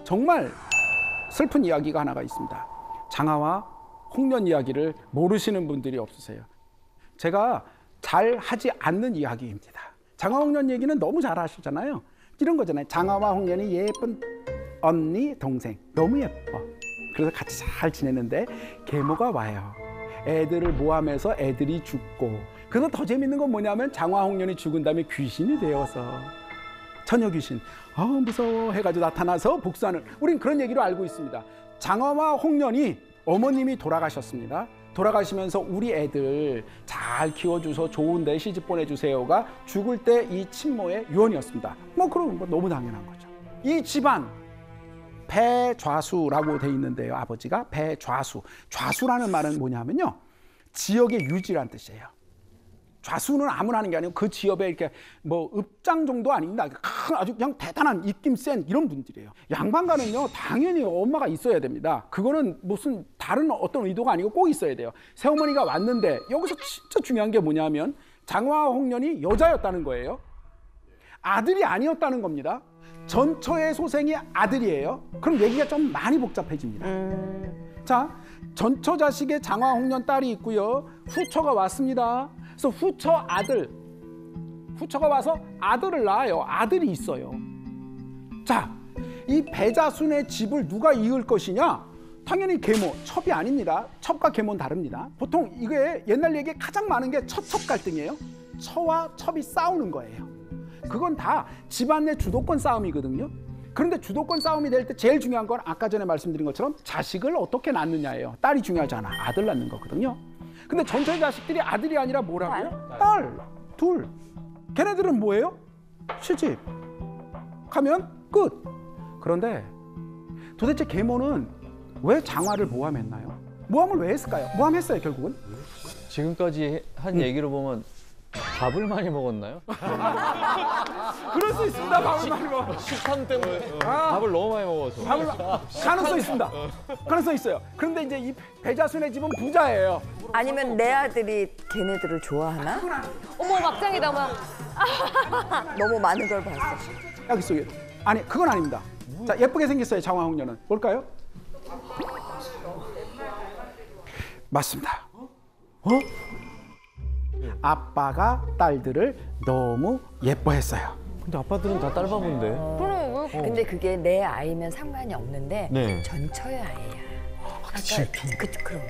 정말 슬픈 이야기가 하나가 있습니다. 장하와 홍련 이야기를 모르시는 분들이 없으세요. 제가 잘 하지 않는 이야기입니다. 장하 홍련 얘기는 너무 잘 하시잖아요. 이런 거잖아요. 장하와 홍련이 예쁜 언니 동생 너무 예뻐. 그래서 같이 잘 지내는데 계모가 와요. 애들을 모함해서 애들이 죽고, 그래서 더 재밌는 건 뭐냐면 장하 홍련이 죽은 다음에 귀신이 되어서 처녀 귀신 무서워 해가지고 나타나서 복수하는, 우린 그런 얘기로 알고 있습니다. 장하와 홍련이 어머님이 돌아가셨습니다. 돌아가시면서 우리 애들 잘 키워줘서 좋은 데 시집 보내주세요가 죽을 때 이 친모의 유언이었습니다. 뭐 그런 거 너무 당연한 거죠. 이 집안 배좌수라고 돼 있는데요. 아버지가 배좌수. 좌수라는 말은 뭐냐면요, 지역의 유지란 뜻이에요. 좌수는 아무나 하는 게 아니고 그 지역에 이렇게 뭐 읍장 정도 아닙니다. 아주 그냥 대단한 입김 센 이런 분들이에요. 양반가는요 당연히 엄마가 있어야 됩니다. 그거는 무슨 다른 어떤 의도가 아니고 꼭 있어야 돼요. 새어머니가 왔는데 여기서 진짜 중요한 게 뭐냐면 장하 홍련이 여자였다는 거예요. 아들이 아니었다는 겁니다. 전처의 소생이 아들이에요. 그럼 얘기가 좀 많이 복잡해집니다. 자, 전처 자식의 장하 홍련 딸이 있고요. 후처가 왔습니다. 그래서 후처가 와서 아들을 낳아요. 아들이 있어요. 자, 이 배자순의 집을 누가 이을 것이냐? 당연히 계모, 첩이 아닙니다. 첩과 계모는 다릅니다. 보통 이게 옛날 얘기에 가장 많은 게 처첩 갈등이에요. 처와 첩이 싸우는 거예요. 그건 다 집안 내 주도권 싸움이거든요. 그런데 주도권 싸움이 될 때 제일 중요한 건 아까 전에 말씀드린 것처럼 자식을 어떻게 낳느냐예요. 딸이 중요하지 않아. 아들 낳는 거거든요. 근데 전처의 자식들이 아들이 아니라 뭐라고요? 딸, 둘. 걔네들은 뭐예요? 시집. 가면 끝. 그런데 도대체 계모는 왜 장하를 모함했나요? 모함을 왜 했을까요? 모함했어요, 결국은. 지금까지 한 얘기로 보면 밥을 많이 먹었나요? 그럴 수 있습니다. 밥을 많이 먹어. 식탐 때문에 밥을 너무 많이 먹어서. 가능성 있습니다. 가능성 있어요. 그런데 이제 이 배자순의 집은 부자예요. 아니면 내 아들이 걔네들을 좋아하나? 어머 막장이다 막. 너무 많은 걸 봤어. 여기 속에. 아니, 그건 아닙니다. 자, 예쁘게 생겼어요, 장하 홍련은. 뭘까요? 맞습니다. 아빠가 딸들을 너무 예뻐했어요. 근데 아빠들은 다 딸바보인데. 그럼 왜? 근데 그게 내 아이면 상관이 없는데 네. 전처의 아이야. 그럼.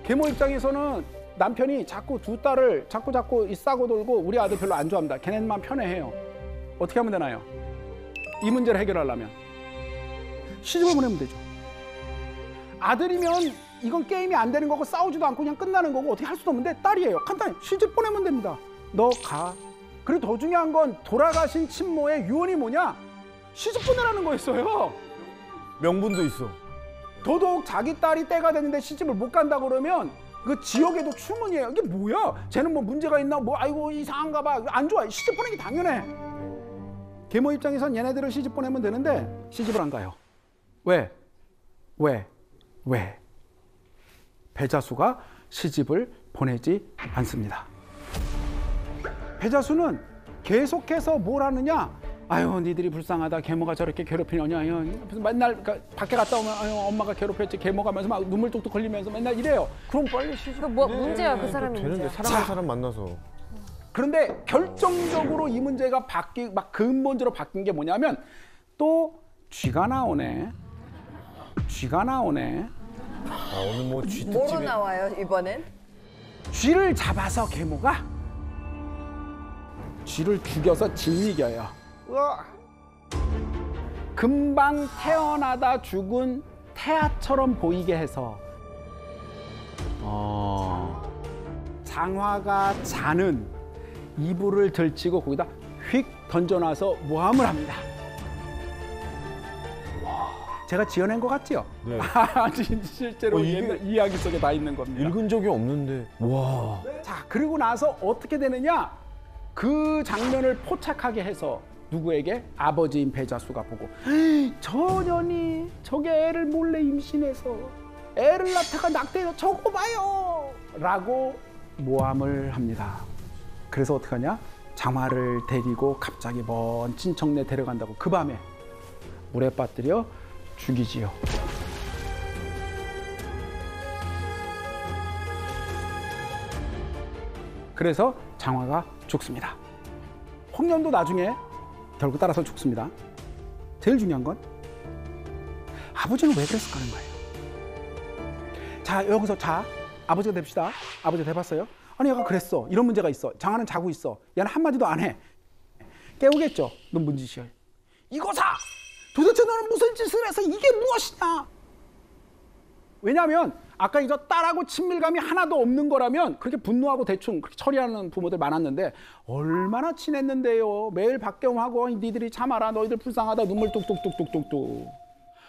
계모 입장에서는 남편이 자꾸 두 딸을 자꾸 싸고 돌고 우리 아들 별로 안 좋아합니다. 걔네만 편애해요. 어떻게 하면 되나요? 이 문제를 해결하려면 시집을 보내면 되죠. 아들이면 이건 게임이 안 되는 거고 싸우지도 않고 그냥 끝나는 거고 어떻게 할 수도 없는데 딸이에요. 간단히 시집 보내면 됩니다. 너 가. 그리고 더 중요한 건 돌아가신 친모의 유언이 뭐냐? 시집 보내라는 거였어요. 명분도 있어. 더더욱 자기 딸이 때가 됐는데 시집을 못 간다 그러면 그 지역에도 추문이에요. 이게 뭐야? 쟤는 뭐 문제가 있나? 뭐 아이고 이상한가 봐. 안 좋아. 시집 보내기 당연해. 계모 입장에선 얘네들을 시집 보내면 되는데 시집을 안 가요. 왜? 배자수가 시집을 보내지 않습니다. 배자수는 계속해서 뭘 하느냐? 아유, 니들이 불쌍하다. 계모가 저렇게 괴롭히느냐? 맨날 밖에 갔다 오면 아유, 엄마가 괴롭혔지. 계모 가면서 막 눈물 뚝뚝 흘리면서 맨날 이래요. 그럼 빨리 시집. 뭐 문제야 그 사람이 되는데 문제야. 사람과 사람 만나서. 그런데 결정적으로 이 문제가 막 근본적으로 바뀐 게 뭐냐면 또 쥐가 나오네. 오늘 뭐 뭐로 쥐특집이. 나와요 이번엔? 쥐를 잡아서 계모가 쥐를 죽여서 짓이겨요. 금방 태어나다 죽은 태아처럼 보이게 해서 장화가 자는 이불을 들치고 거기다 휙 던져놔서 모함을 합니다. 제가 지어낸 것 같지요? 네. 실제로 이야기 속에 다 있는 겁니다. 읽은 적이 없는데. 와. 자, 그리고 나서 어떻게 되느냐? 그 장면을 포착하게 해서 누구에게? 아버지인 배자수가 보고 저 년이 저게 애를 몰래 임신해서 애를 낳다가 낙태해서 저거 봐요! 라고 모함을 합니다. 그래서 어떡하냐? 장화를 데리고 갑자기 먼 친척네 데려간다고 그 밤에 물에 빠뜨려 죽이지요. 그래서 장화가 죽습니다. 홍련도 나중에 결국 따라서 죽습니다. 제일 중요한 건 아버지는 왜 그랬을까 하는 거예요. 자, 여기서 아버지가 됩시다. 아버지가 돼봤어요? 아니, 얘가 그랬어. 이런 문제가 있어. 장화는 자고 있어. 얘는 한마디도 안 해. 깨우겠죠. 넌 뭔 짓이야. 이거사! 도대체 너는 무슨 짓을 해서 이게 무엇이냐? 왜냐하면 아까 이저 딸하고 친밀감이 하나도 없는 거라면 그렇게 분노하고 대충 그렇게 처리하는 부모들 많았는데 얼마나 친했는데요. 매일 박경하고 니들이 참아라. 너희들 불쌍하다. 눈물 뚝뚝뚝뚝뚝뚝.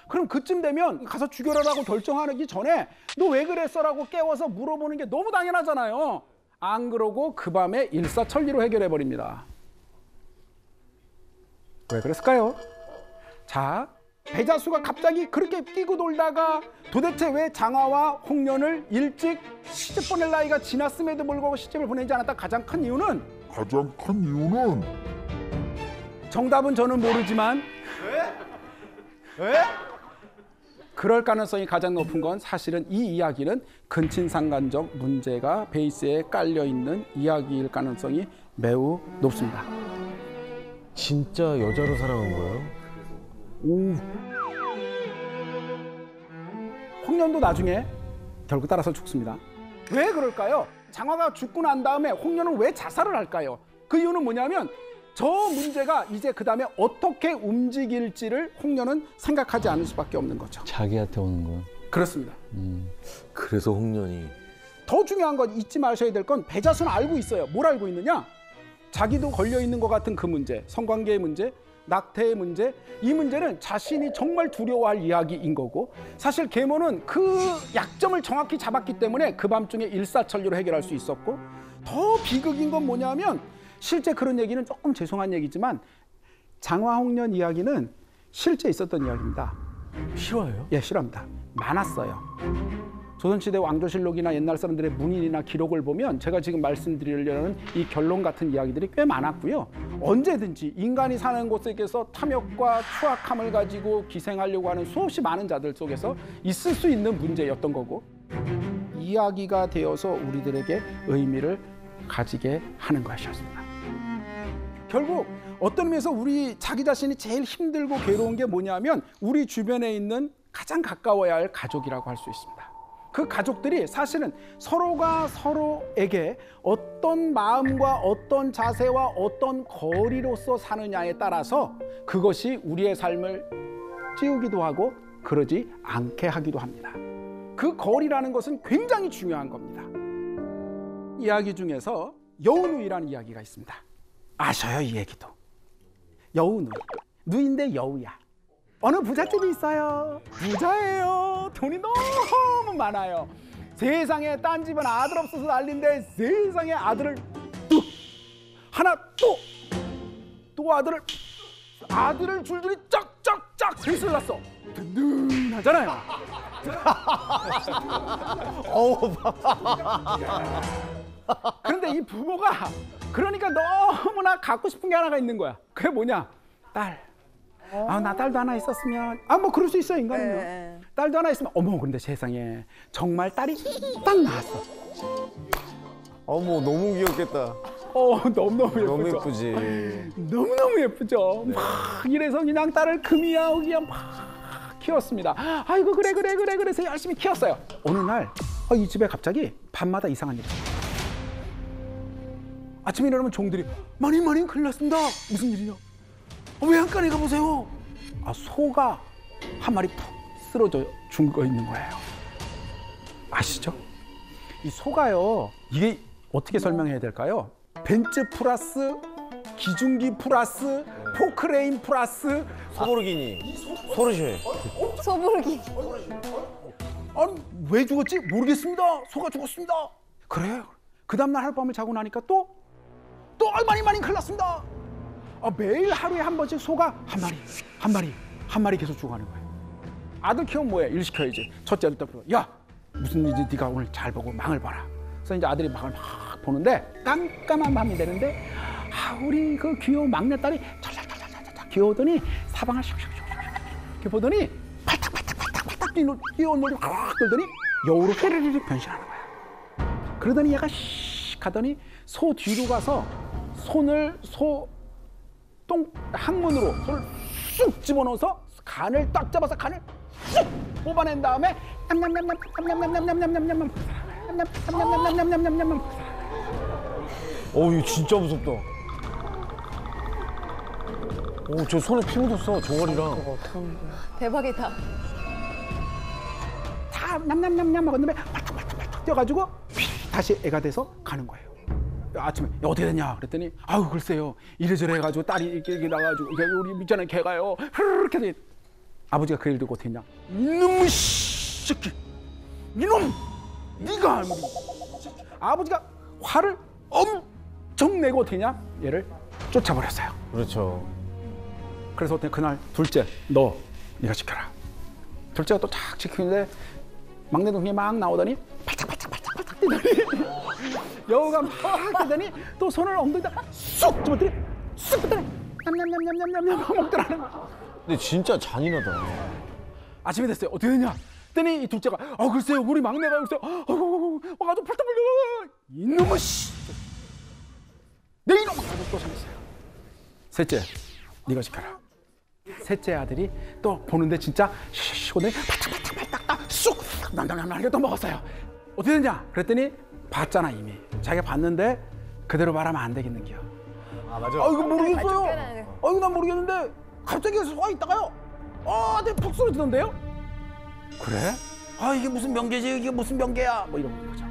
그럼 그쯤 되면 가서 죽여라라고 결정하기 전에 너 왜 그랬어라고 깨워서 물어보는 게 너무 당연하잖아요. 안 그러고 그 밤에 일사천리로 해결해버립니다. 왜 그랬을까요? 자, 배자수가 갑자기 그렇게 끼고 돌다가 도대체 왜 장화와 홍련을 일찍 시집 보낼 나이가 지났음에도 불구하고 시집을 보내지 않았다 가장 큰 이유는 정답은 저는 모르지만 그럴 가능성이 가장 높은 건 사실은 이 이야기는 근친상간적 문제가 베이스에 깔려있는 이야기일 가능성이 매우 높습니다. 진짜 여자로 사랑한 거예요? 오. 홍련도 나중에 결국 따라서 죽습니다. 왜 그럴까요? 장화가 죽고 난 다음에 홍련은 왜 자살을 할까요? 그 이유는 뭐냐면 저 문제가 이제 그 다음에 어떻게 움직일지를 홍련은 생각하지 않을 수밖에 없는 거죠. 자기한테 오는 건. 그렇습니다. 그래서 홍련이 더 중요한 건 잊지 마셔야 될 건 배자수는 알고 있어요. 뭘 알고 있느냐? 자기도 걸려있는 것 같은 그 문제, 성관계의 문제, 낙태의 문제, 이 문제는 자신이 정말 두려워할 이야기인 거고 사실 계모는 그 약점을 정확히 잡았기 때문에 그 밤중에 일사천리로 해결할 수 있었고 더 비극인 건 뭐냐면 실제 그런 얘기는 조금 죄송한 얘기지만 장화 홍련 이야기는 실제 있었던 이야기입니다. 싫어해요? 예, 싫어합니다. 많았어요. 조선시대 왕조실록이나 옛날 사람들의 문인이나 기록을 보면 제가 지금 말씀드리려는 이 결론 같은 이야기들이 꽤 많았고요. 언제든지 인간이 사는 곳에서 탐욕과 추악함을 가지고 기생하려고 하는 수없이 많은 자들 속에서 있을 수 있는 문제였던 거고 이야기가 되어서 우리들에게 의미를 가지게 하는 것이었습니다. 결국 어떤 의미에서 우리 자기 자신이 제일 힘들고 괴로운 게 뭐냐면 우리 주변에 있는 가장 가까워야 할 가족이라고 할 수 있습니다. 그 가족들이 사실은 서로가 서로에게 어떤 마음과 어떤 자세와 어떤 거리로서 사느냐에 따라서 그것이 우리의 삶을 찌우기도 하고 그러지 않게 하기도 합니다. 그 거리라는 것은 굉장히 중요한 겁니다. 이야기 중에서 여우누이라는 이야기가 있습니다. 아셔요, 이 얘기도. 여우누이. 누이인데 여우야. 어느 부잣집이 있어요. 부자예요. 돈이 너무 많아요. 세상에 딴 집은 아들 없어서 난리인데 세상에 아들을 뚝 하나 또 아들을 줄줄이 짝짝짝 셋을 낳았어. 든든하잖아요. 그런데 이 부모가 그러니까 너무나 갖고 싶은 게 하나가 있는 거야. 그게 뭐냐? 딸. 나 딸도 하나 있었으면 뭐 그럴 수 있어요, 인간은요. 네. 딸도 하나 있으면 어머 근데 세상에 정말 딸이 딱 나왔어. 어머 너무 귀엽겠다. 너무너무 예쁘죠. 너무 예쁘지. 너무너무 예쁘죠. 막 이래서 그냥 딸을 금이야오 그냥 막 키웠습니다. 아이고 그래 그래서 열심히 키웠어요. 어느 날 이 집에 갑자기 밤마다 이상한 일이 있어요. 아침에 일어나면 종들이 마님 큰일 났습니다. 무슨 일이냐? 왜 안 까니 가보세요. 소가 한 마리 푹 쓰러져 죽어 있는 거예요. 아시죠? 이 소가요, 이게 어떻게 설명해야 될까요? 벤츠 플러스 기중기 플러스 포크레인 플러스 소보르기니 소르쉐. 소불기. 아니 왜 죽었지? 모르겠습니다. 소가 죽었습니다. 그래요. 그 다음날 하룻밤을 자고 나니까 또 마님 큰일 났습니다. 매일 하루에 한 번씩 소가 한 마리 계속 죽어가는 거예요. 아들 키우면 뭐해? 일 시켜야지. 첫째 아들 딱 야 무슨 일이지? 네가 오늘 잘 보고 망을 봐라. 그래서 이제 아들이 망을 막 보는데 깜깜한 밤이 되는데 우리 그 귀여운 막내딸이 찰찰찰찰찰 기어오더니 사방을 슉슉슉슉 이렇게 보더니 팔딱팔딱팔딱팔딱 뛰어온 놀이 확 돌더니 여우로 휘르르 변신하는 거야. 그러더니 얘가 씩 하더니 소 뒤로 가서 손을 소 똥 항문으로 손을 쑥 집어넣어서 간을 딱 잡아서 간을 쑥 뽑아낸 다음에 냠냠냠냠냠냠냠냠냠냠냠냠 냠냠냠냠냠냠냠냠. 이거 진짜 무섭다. 저 손에 피 묻었어, 종아리랑. 대박이다. 다 냠냠냠냠 먹었는데 팔딱팔딱팔딱 뛰어가지고 다시 애가 돼서 가는 거예요. 아침에 어떻게 됐냐 그랬더니 아유 글쎄요 이래저래 해가지고 딸이 이렇게 나가지고 우리 있잖아요 걔가요 이렇게 해서 아버지가 그 일 듣고 어떻게 했냐 이놈의 새끼 이놈 네가 아버지가 화를 엄청 내고 어떻게 했냐 얘를 쫓아버렸어요. 그렇죠. 그래서 어떻게 그날 둘째 네가 지켜라. 둘째가 또 탁 지키는데 막내 동생이 막 나오더니 팔짝팔짝팔짝팔짝 뛰더니 여우가 막 뛰더니 또 손을 엉덩이다 쑥 집었더니 쑥 뺐더니 냠냠냠냠냠냠 먹더라는 거야. 근데 진짜 잔인하다. 아침이 됐어요. 어떻게 됐냐? 그랬더니 이 둘째가 글쎄요 우리 막내가 글쎄요 와가지고 팔딱 벌려 이놈의 씨 내 이놈 하고 또 생겼어요. 셋째 네가 지켜라. 셋째 아들이 또 보는데 진짜 오더니 팔딱팔딱팔딱 쑥 남남남남 또 먹었어요. 어떻게 됐냐? 그랬더니 봤잖아 이미 자기가 봤는데 그대로 말하면 안 되겠는겨. 맞아. 이거 모르겠어요. 이거 난 모르겠는데 갑자기 서 있다가요. 내 푹 쓰러지던데요? 그래? 이게 무슨 명계지? 이게 무슨 명계야? 뭐 이런 거죠.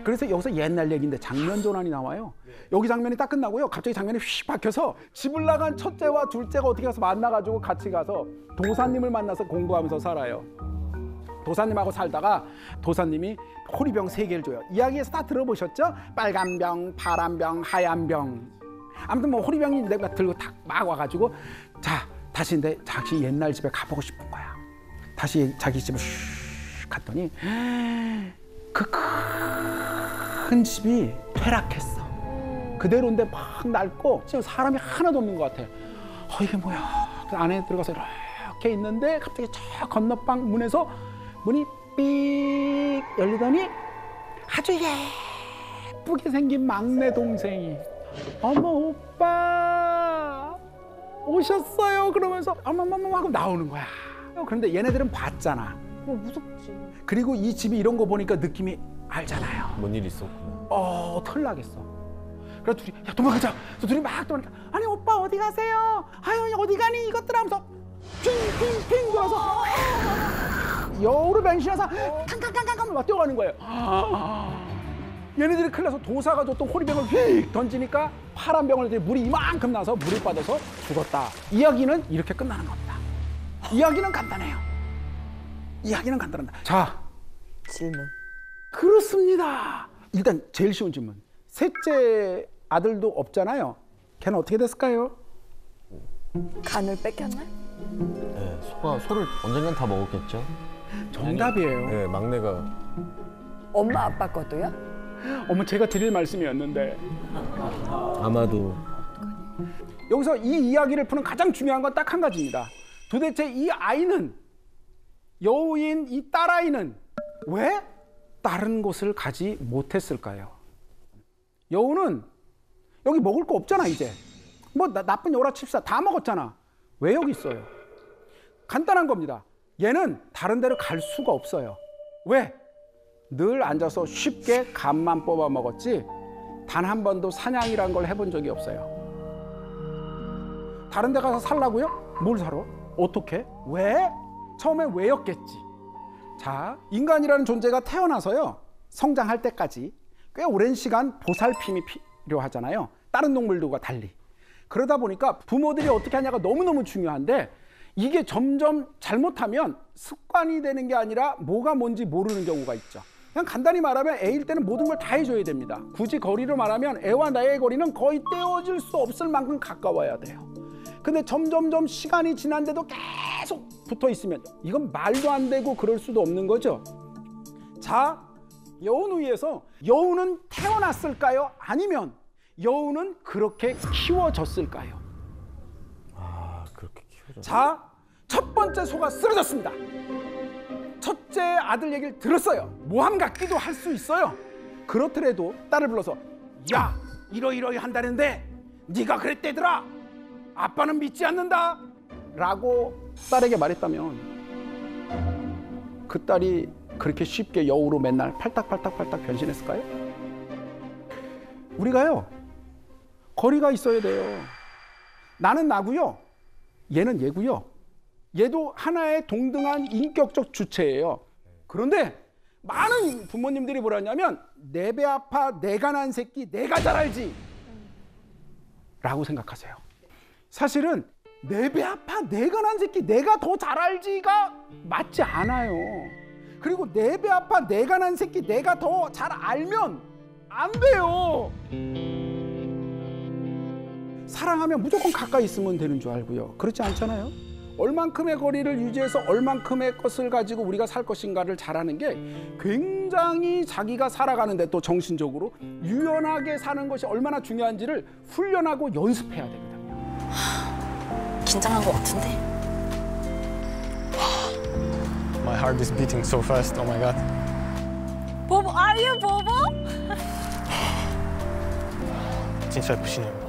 그래서 여기서 옛날 얘기인데 장면 전환이 나와요. 여기 장면이 딱 끝나고요. 갑자기 장면이 휙 바뀌어서 집을 나간 첫째와 둘째가 어떻게 가서 만나가지고 같이 가서 도사님을 만나서 공부하면서 살아요. 도사님하고 살다가 도사님이 호리병 3개를 줘요. 이야기에서 다 들어보셨죠? 빨간 병, 파란 병, 하얀 병. 아무튼 뭐 호리병이 내가 들고 딱 막 와가지고 자 다시 내 자기 옛날 집에 가보고 싶은 거야. 다시 자기 집에 슉 갔더니 그 큰 집이 퇴락했어. 그대로인데 막 낡고 지금 사람이 하나도 없는 것 같아. 이게 뭐야? 그 안에 들어가서 이렇게 있는데 갑자기 저 건너방 문에서 문이 삑 열리더니 아주 예쁘게 생긴 막내 동생이 어머 오빠 오셨어요 그러면서 어머머머 하고 나오는 거야. 그런데 얘네들은 봤잖아. 무섭지. 그리고 이 집이 이런 거 보니까 느낌이 알잖아요. 뭔 일 있었구나. 털나겠어. 그래서 둘이 야 도망가자. 그래서 둘이 막 도망가. 아니 오빠 어디 가세요? 아유 어디 가니 이것들 하면서 핑핑핑 돌아서 여우로 변신해서 캉캉캉캉 막 뛰어가는 거예요. 얘네들이 큰일 나서 도사가 줬던 호리병을 휙 던지니까 파란 병을 물이 이만큼 나서 물을 빠져서 죽었다. 이야기는 이렇게 끝나는 겁니다. 이야기는 간단해요. 이야기는 간단합니다. 자, 질문. 그렇습니다. 일단 제일 쉬운 질문. 셋째 아들도 없잖아요. 걔는 어떻게 됐을까요? 간을 뺏겼나? 네, 소를 언젠간 다 먹었겠죠. 정답이에요. 네, 막내가. 엄마 아빠 것도요? 어머 제가 드릴 말씀이었는데 아마도. 여기서 이 이야기를 푸는 가장 중요한 건 딱 한 가지입니다. 도대체 이 아이는 여우인 이 딸아이는 왜 다른 곳을 가지 못했을까요? 여우는 여기 먹을 거 없잖아 이제. 뭐 나쁜 여우라 칩시다. 다 먹었잖아. 왜 여기 있어요? 간단한 겁니다. 얘는 다른 데로 갈 수가 없어요. 왜? 늘 앉아서 쉽게 감만 뽑아 먹었지 단 한 번도 사냥이란 걸 해본 적이 없어요. 다른 데 가서 살라고요? 뭘 사러? 어떻게? 왜? 처음엔 왜였겠지. 자, 인간이라는 존재가 태어나서요 성장할 때까지 꽤 오랜 시간 보살핌이 필요하잖아요. 다른 동물들과 달리. 그러다 보니까 부모들이 어떻게 하냐가 너무너무 중요한데 이게 점점 잘못하면 습관이 되는 게 아니라 뭐가 뭔지 모르는 경우가 있죠. 그냥 간단히 말하면 애일 때는 모든 걸 다 해줘야 됩니다. 굳이 거리로 말하면 애와 나의 거리는 거의 떼어질 수 없을 만큼 가까워야 돼요. 근데 점점점 시간이 지난데도 계속 붙어 있으면 이건 말도 안 되고 그럴 수도 없는 거죠. 자, 여우누이에서 여우는 태어났을까요? 아니면 여우는 그렇게 키워졌을까요? 그렇게 키워져. 자, 첫 번째 소가 쓰러졌습니다. 첫째 아들 얘기를 들었어요. 모함 같기도 할 수 있어요. 그렇더라도 딸을 불러서 야, 이러이러이 한다는데 네가 그랬대더라. 아빠는 믿지 않는다. 라고 딸에게 말했다면 그 딸이 그렇게 쉽게 여우로 맨날 팔딱팔딱 변신했을까요? 우리가요, 거리가 있어야 돼요. 나는 나고요, 얘는 얘고요. 얘도 하나의 동등한 인격적 주체예요. 그런데 많은 부모님들이 뭐라냐면 내 배 아파 내가 난 새끼 내가 잘 알지 라고 생각하세요. 사실은 내 배 아파 내가 난 새끼 내가 더 잘 알지가 맞지 않아요. 그리고 내 배 아파 내가 난 새끼 내가 더 잘 알면 안 돼요. 사랑하면 무조건 가까이 있으면 되는 줄 알고요. 그렇지 않잖아요. 얼만큼의 거리를 유지해서 얼만큼의 것을 가지고 우리가 살 것인가를 잘하는 게 굉장히 자기가 살아가는데 또 정신적으로 유연하게 사는 것이 얼마나 중요한지를 훈련하고 연습해야 되거든요. 긴장한 것 같은데. My heart is beating so fast. Oh my god. 보보, are you 보보? 진짜 예쁘시네요.